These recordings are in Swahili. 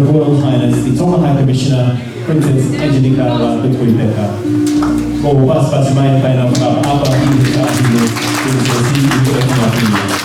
Her Royal Highness, the Tonga High Commissioner, Princess Angelica Betwebeka. Mo bas main tayo ng apa hindi sa atin sa CEO ng Pilipinas.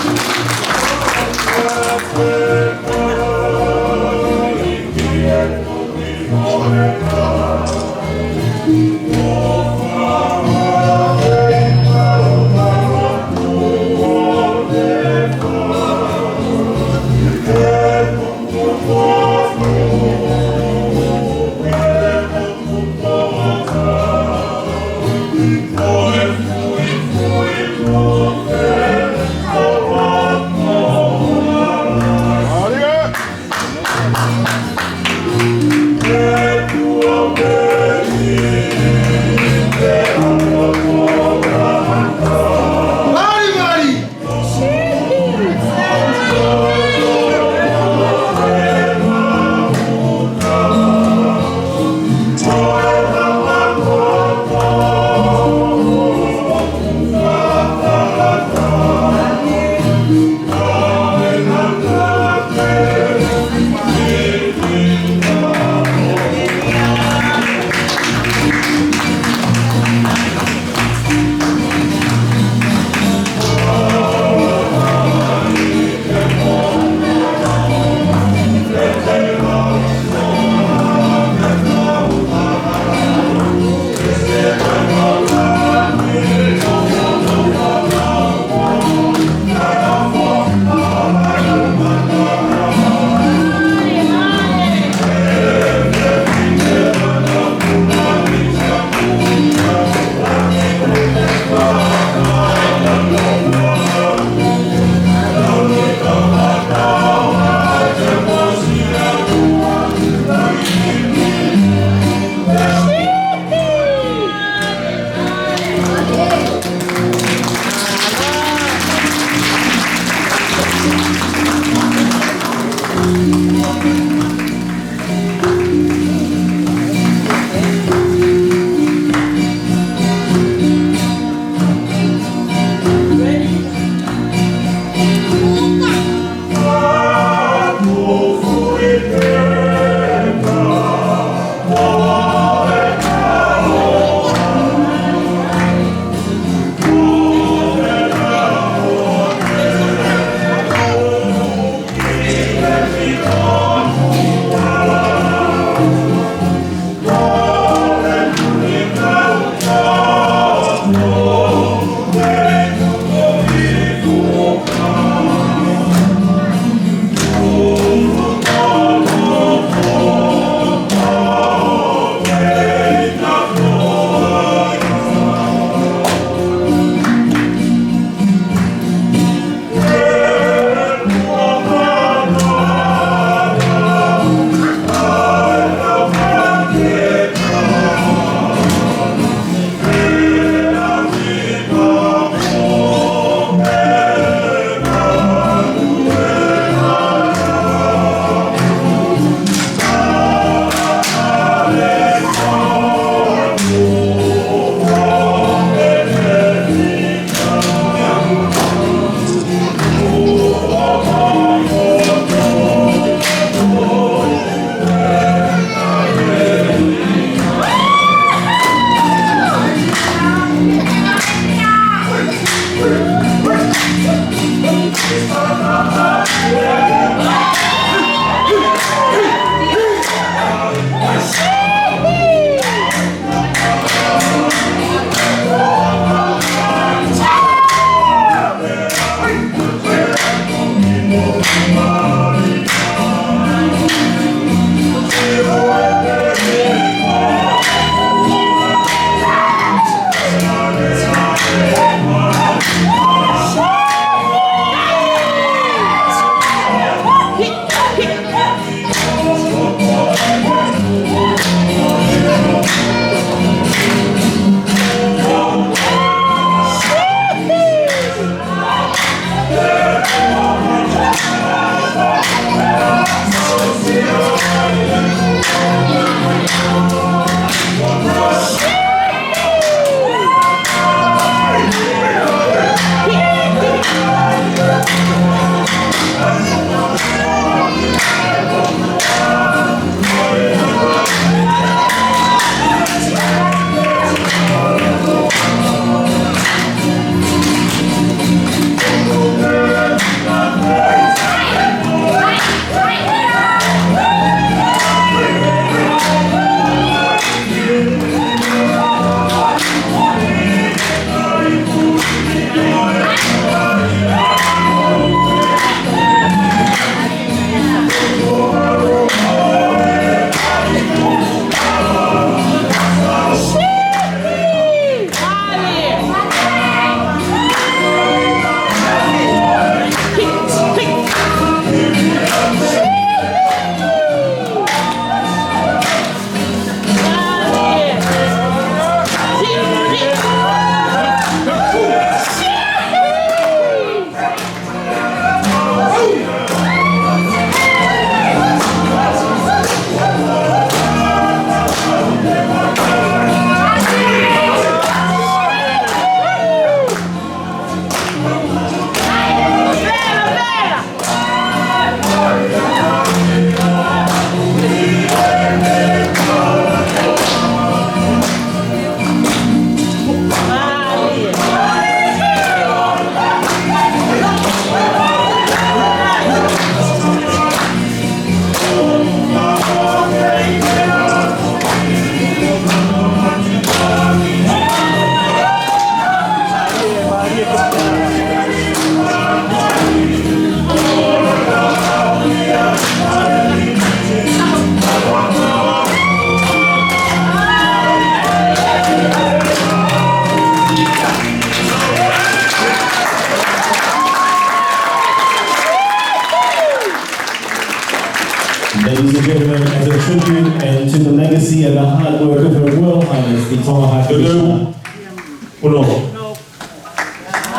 Ladies and gentlemen, as a tribute and to the legacy and the hard work of Her Royal Highness, the Tonga High Commissioner.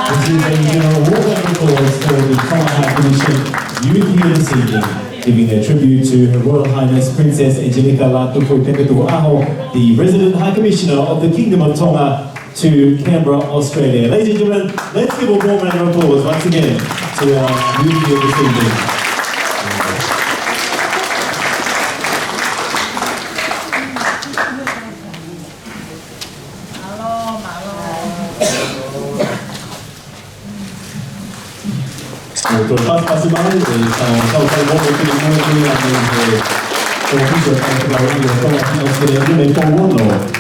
This is a warm applause for the Tonga High Commission youth here this evening, giving their tribute to Her Royal Highness Princess Angelica Latupoitekatu'aho, the Resident High Commissioner of the Kingdom of Tonga to Canberra, Australia. Ladies and gentlemen, let's give a warm round of applause once again to our youth here this evening. Terlepas Pasimang Kawasan Bogor Kini Mula Official Kawasan Bogor Australia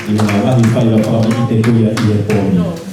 Di mana lahir kaya para pendidik kuliah ia pun.